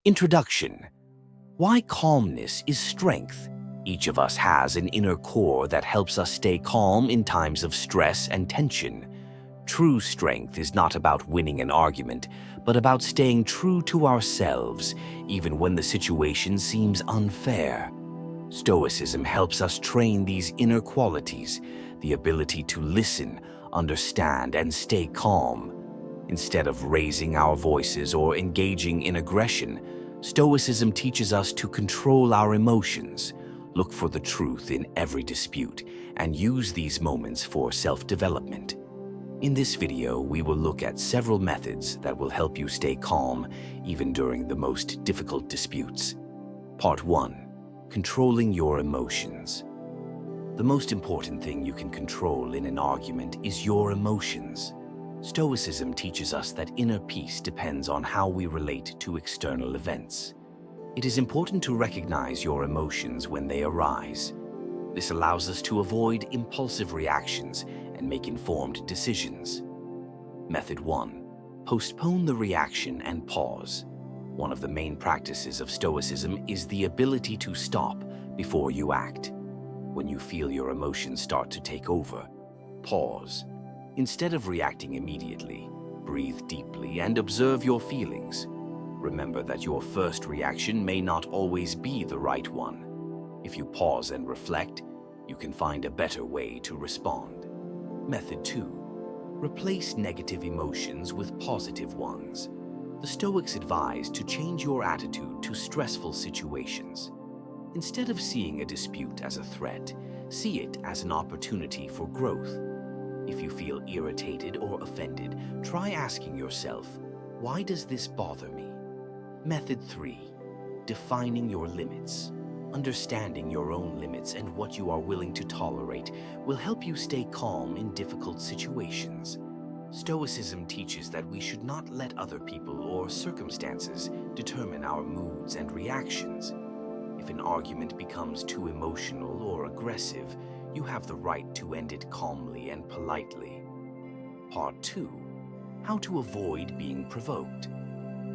Introduction. Why calmness is strength. Each of us has an inner core that helps us stay calm in times of stress and tension. True strength is not about winning an argument, but about staying true to ourselves, even when the situation seems unfair. Stoicism helps us train these inner qualities, the ability to listen, understand, and stay calm. Instead of raising our voices or engaging in aggression, Stoicism teaches us to control our emotions, look for the truth in every dispute, and use these moments for self-development. In this video, we will look at several methods that will help you stay calm even during the most difficult disputes. Part 1. Controlling your emotions. The most important thing you can control in an argument is your emotions. Stoicism teaches us that inner peace depends on how we relate to external events. It is important to recognize your emotions when they arise. This allows us to avoid impulsive reactions and make informed decisions. Method 1. Postpone the reaction and pause. One of the main practices of Stoicism is the ability to stop before you act. When you feel your emotions start to take over, pause. Instead of reacting immediately, breathe deeply and observe your feelings. Remember that your first reaction may not always be the right one. If you pause and reflect, you can find a better way to respond. Method 2. Replace negative emotions with positive ones. The Stoics advise to change your attitude to stressful situations. Instead of seeing a dispute as a threat, see it as an opportunity for growth. If you feel irritated or offended, try asking yourself, why does this bother me? Method 3. Defining your limits. Understanding your own limits and what you are willing to tolerate will help you stay calm in difficult situations. Stoicism teaches that we should not let other people or circumstances determine our moods and reactions. If an argument becomes too emotional or aggressive, you have the right to end it calmly and politely. Part 2. How to avoid being provoked.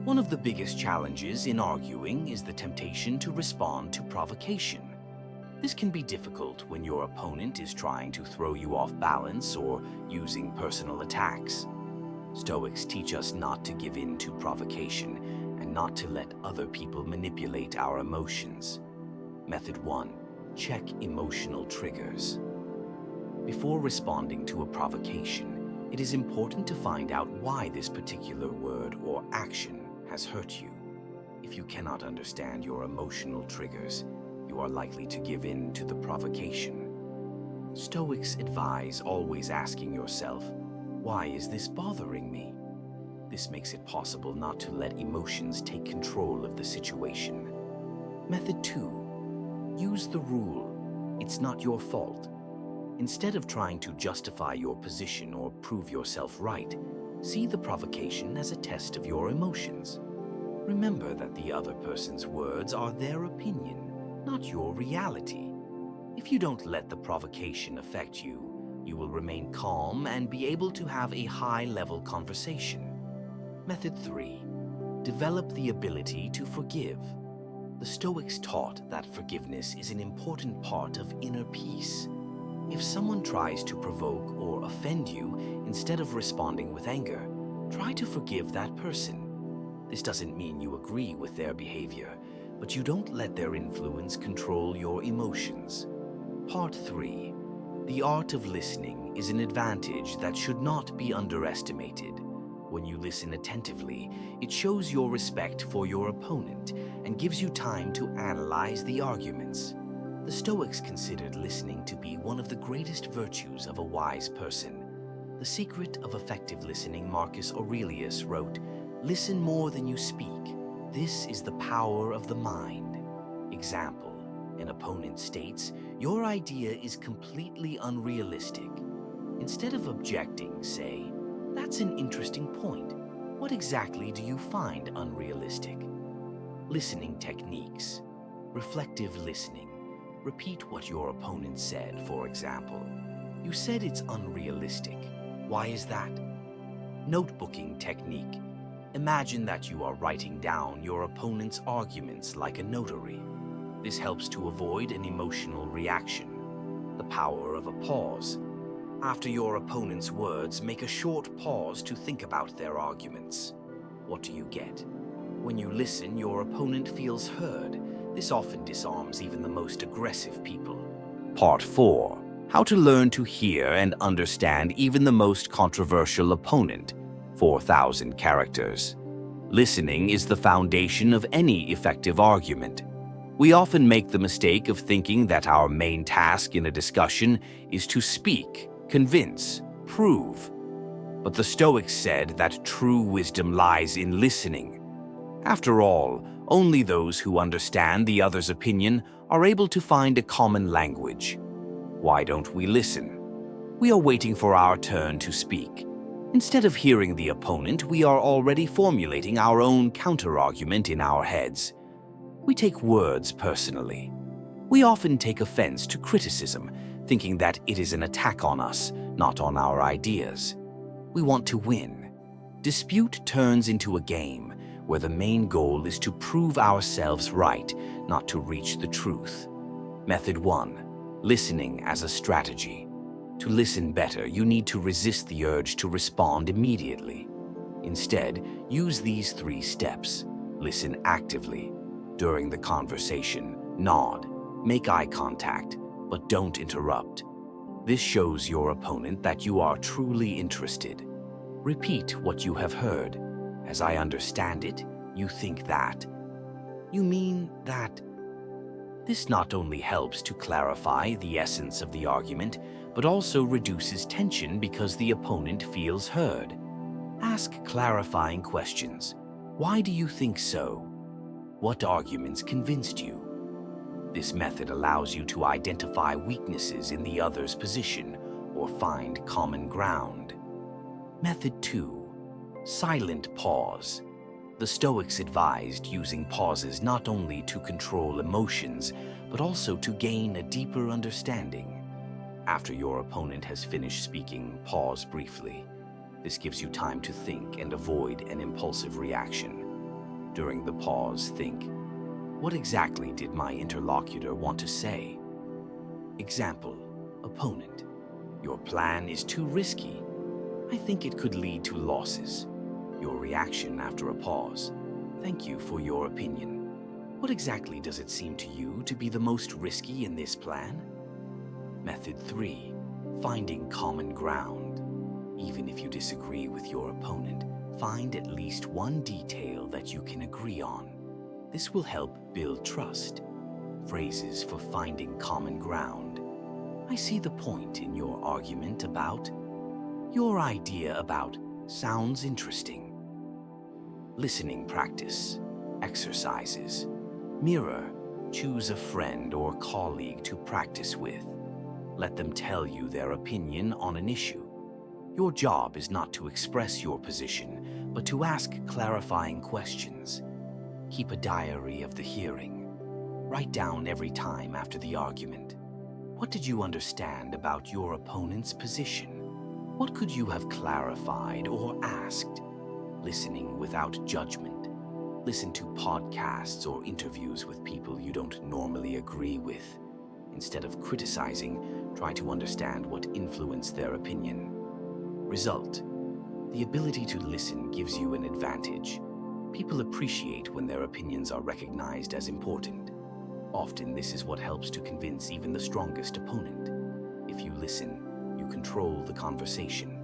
One of the biggest challenges in arguing is the temptation to respond to provocation. This can be difficult when your opponent is trying to throw you off balance or using personal attacks. Stoics teach us not to give in to provocation and not to let other people manipulate our emotions. Method 1. Check emotional triggers. Before responding to a provocation, it is important to find out why this particular word or action has hurt you. If you cannot understand your emotional triggers, you are likely to give in to the provocation. Stoics advise always asking yourself, why is this bothering me? This makes it possible not to let emotions take control of the situation. Method 2. Use the rule, it's not your fault. Instead of trying to justify your position or prove yourself right, see the provocation as a test of your emotions. Remember that the other person's words are their opinion, not your reality. If you don't let the provocation affect you, you will remain calm and be able to have a high-level conversation. Method 3. Develop the ability to forgive. The Stoics taught that forgiveness is an important part of inner peace. If someone tries to provoke or offend you, instead of responding with anger, try to forgive that person. This doesn't mean you agree with their behavior, but you don't let their influence control your emotions. Part 3. The art of listening is an advantage that should not be underestimated. When you listen attentively, it shows your respect for your opponent and gives you time to analyze the arguments. The Stoics considered listening to be one of the greatest virtues of a wise person. The secret of effective listening, Marcus Aurelius wrote, "Listen more than you speak. This is the power of the mind." Example, an opponent states, "Your idea is completely unrealistic." Instead of objecting, say, "That's an interesting point. What exactly do you find unrealistic?" Listening techniques. Reflective listening. Repeat what your opponent said, for example. "You said it's unrealistic. Why is that?" Notebooking technique. Imagine that you are writing down your opponent's arguments like a notary. This helps to avoid an emotional reaction. The power of a pause. After your opponent's words, make a short pause to think about their arguments. What do you get? When you listen, your opponent feels heard. This often disarms even the most aggressive people. Part 4. How to learn to hear and understand even the most controversial opponent. 4,000 characters. Listening is the foundation of any effective argument. We often make the mistake of thinking that our main task in a discussion is to speak, convince, prove. But the Stoics said that true wisdom lies in listening. After all, only those who understand the other's opinion are able to find a common language. Why don't we listen? We are waiting for our turn to speak. Instead of hearing the opponent, we are already formulating our own counterargument in our heads. We take words personally. We often take offense to criticism, thinking that it is an attack on us, not on our ideas. We want to win. Dispute turns into a game where the main goal is to prove ourselves right, not to reach the truth. Method 1. Listening as a strategy. To listen better, you need to resist the urge to respond immediately. Instead, use these 3 steps. Listen actively. During the conversation, nod, make eye contact, but don't interrupt. This shows your opponent that you are truly interested. Repeat what you have heard. As I understand it, you think that. You mean that. This not only helps to clarify the essence of the argument, but also reduces tension because the opponent feels heard. Ask clarifying questions. Why do you think so? What arguments convinced you? This method allows you to identify weaknesses in the other's position or find common ground. Method 2. Silent pause. The Stoics advised using pauses not only to control emotions, but also to gain a deeper understanding. After your opponent has finished speaking, pause briefly. This gives you time to think and avoid an impulsive reaction. During the pause, think, what exactly did my interlocutor want to say? Example, opponent, your plan is too risky. I think it could lead to losses. Your reaction after a pause, thank you for your opinion. What exactly does it seem to you to be the most risky in this plan? Method 3. Finding common ground. Even if you disagree with your opponent, find at least one detail that you can agree on. This will help build trust. Phrases for finding common ground. I see the point in your argument about. Your idea about sounds interesting. Listening practice. Exercises. Mirror. Choose a friend or colleague to practice with. Let them tell you their opinion on an issue. Your job is not to express your position, but to ask clarifying questions. Keep a diary of the hearing. Write down every time after the argument. What did you understand about your opponent's position? What could you have clarified or asked? Listening without judgment. Listen to podcasts or interviews with people you don't normally agree with. Instead of criticizing, try to understand what influenced their opinion. Result: the ability to listen gives you an advantage. People appreciate when their opinions are recognized as important. Often, this is what helps to convince even the strongest opponent. If you listen, you control the conversation.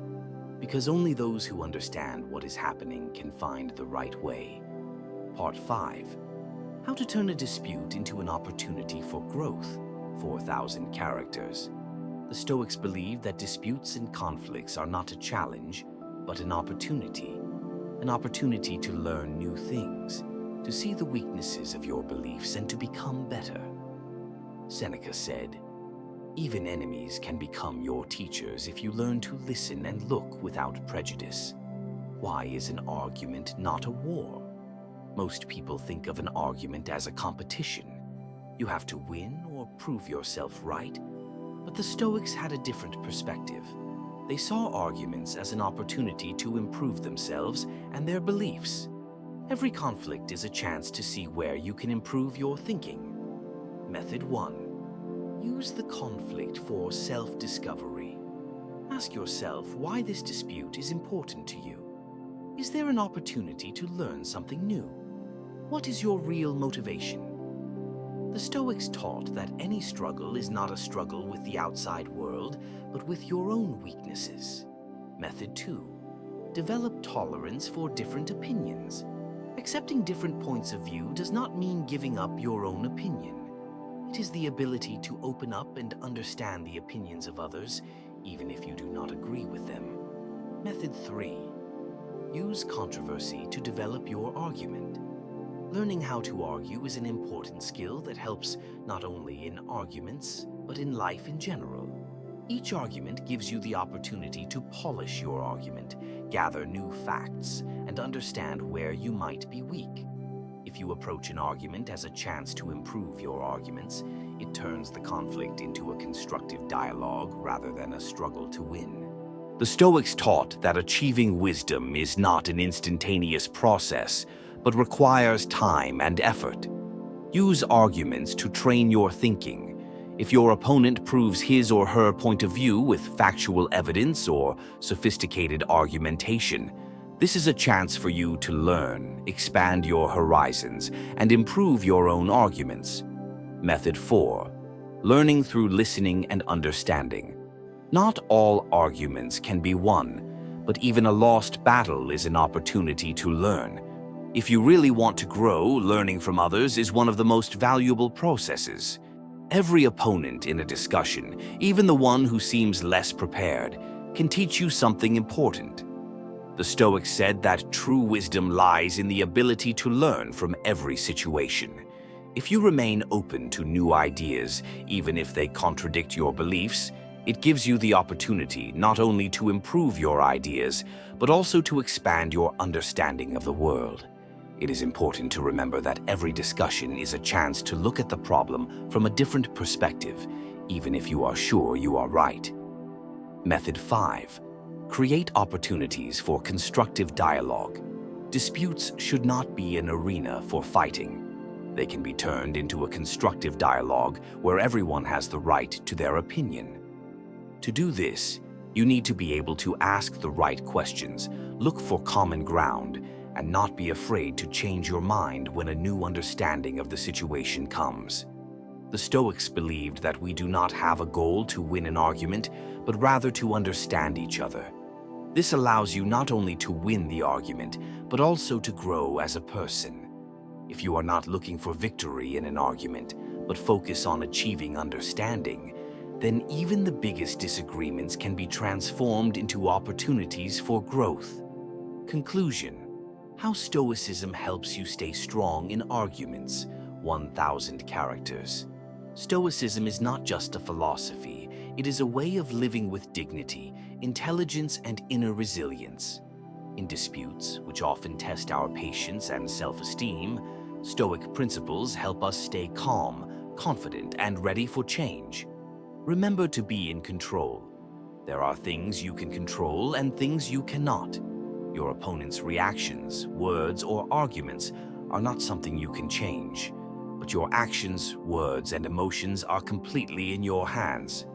Because only those who understand what is happening can find the right way. Part 5. How to turn a dispute into an opportunity for growth. 4,000 characters. The Stoics believe that disputes and conflicts are not a challenge, but an opportunity. An opportunity to learn new things, to see the weaknesses of your beliefs and to become better. Seneca said, even enemies can become your teachers if you learn to listen and look without prejudice. Why is an argument not a war? Most people think of an argument as a competition. You have to win or prove yourself right. But the Stoics had a different perspective. They saw arguments as an opportunity to improve themselves and their beliefs. Every conflict is a chance to see where you can improve your thinking. Method 1. Use the conflict for self-discovery. Ask yourself why this dispute is important to you. Is there an opportunity to learn something new? What is your real motivation? The Stoics taught that any struggle is not a struggle with the outside world, but with your own weaknesses. Method 2. Develop tolerance for different opinions. Accepting different points of view does not mean giving up your own opinion. It is the ability to open up and understand the opinions of others, even if you do not agree with them. Method 3. Use controversy to develop your argument. Learning how to argue is an important skill that helps not only in arguments, but in life in general. Each argument gives you the opportunity to polish your argument, gather new facts, and understand where you might be weak. If you approach an argument as a chance to improve your arguments, it turns the conflict into a constructive dialogue rather than a struggle to win. The Stoics taught that achieving wisdom is not an instantaneous process, but requires time and effort. Use arguments to train your thinking. If your opponent proves his or her point of view with factual evidence or sophisticated argumentation, this is a chance for you to learn, expand your horizons, and improve your own arguments. Method 4. Learning through listening and understanding. Not all arguments can be won, but even a lost battle is an opportunity to learn. If you really want to grow, learning from others is one of the most valuable processes. Every opponent in a discussion, even the one who seems less prepared, can teach you something important. The Stoics said that true wisdom lies in the ability to learn from every situation. If you remain open to new ideas, even if they contradict your beliefs, it gives you the opportunity not only to improve your ideas, but also to expand your understanding of the world. It is important to remember that every discussion is a chance to look at the problem from a different perspective, even if you are sure you are right. Method 5. Create opportunities for constructive dialogue. Disputes should not be an arena for fighting. They can be turned into a constructive dialogue where everyone has the right to their opinion. To do this, you need to be able to ask the right questions, look for common ground, and not be afraid to change your mind when a new understanding of the situation comes. The Stoics believed that we do not have a goal to win an argument, but rather to understand each other. This allows you not only to win the argument, but also to grow as a person. If you are not looking for victory in an argument, but focus on achieving understanding, then even the biggest disagreements can be transformed into opportunities for growth. Conclusion: how Stoicism helps you stay strong in arguments. 1,000 characters. Stoicism is not just a philosophy, it is a way of living with dignity, intelligence, and inner resilience. In disputes, which often test our patience and self-esteem, Stoic principles help us stay calm, confident, and ready for change. Remember to be in control. There are things you can control and things you cannot. Your opponent's reactions, words, or arguments are not something you can change, but your actions, words, and emotions are completely in your hands.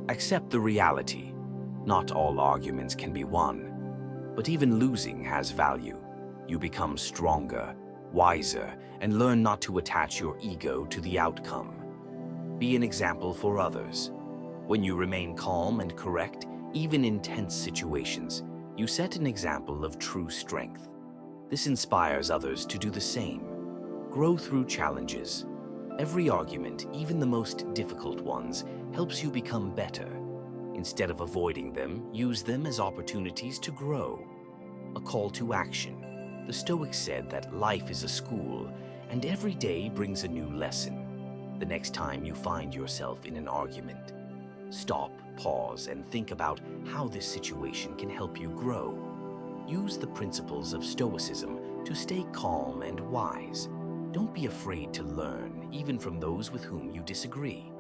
Accept the reality. Not all arguments can be won, but even losing has value. You become stronger, wiser, and learn not to attach your ego to the outcome. Be an example for others. When you remain calm and correct, even in tense situations, you set an example of true strength. This inspires others to do the same. Grow through challenges. Every argument, even the most difficult ones, helps you become better. Instead of avoiding them, use them as opportunities to grow. A call to action. The Stoics said that life is a school, and every day brings a new lesson. The next time you find yourself in an argument, stop, pause, and think about how this situation can help you grow. Use the principles of Stoicism to stay calm and wise. Don't be afraid to learn, even from those with whom you disagree.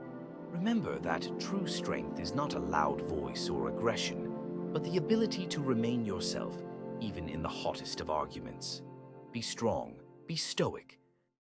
Remember that true strength is not a loud voice or aggression, but the ability to remain yourself, even in the hottest of arguments. Be strong, be stoic,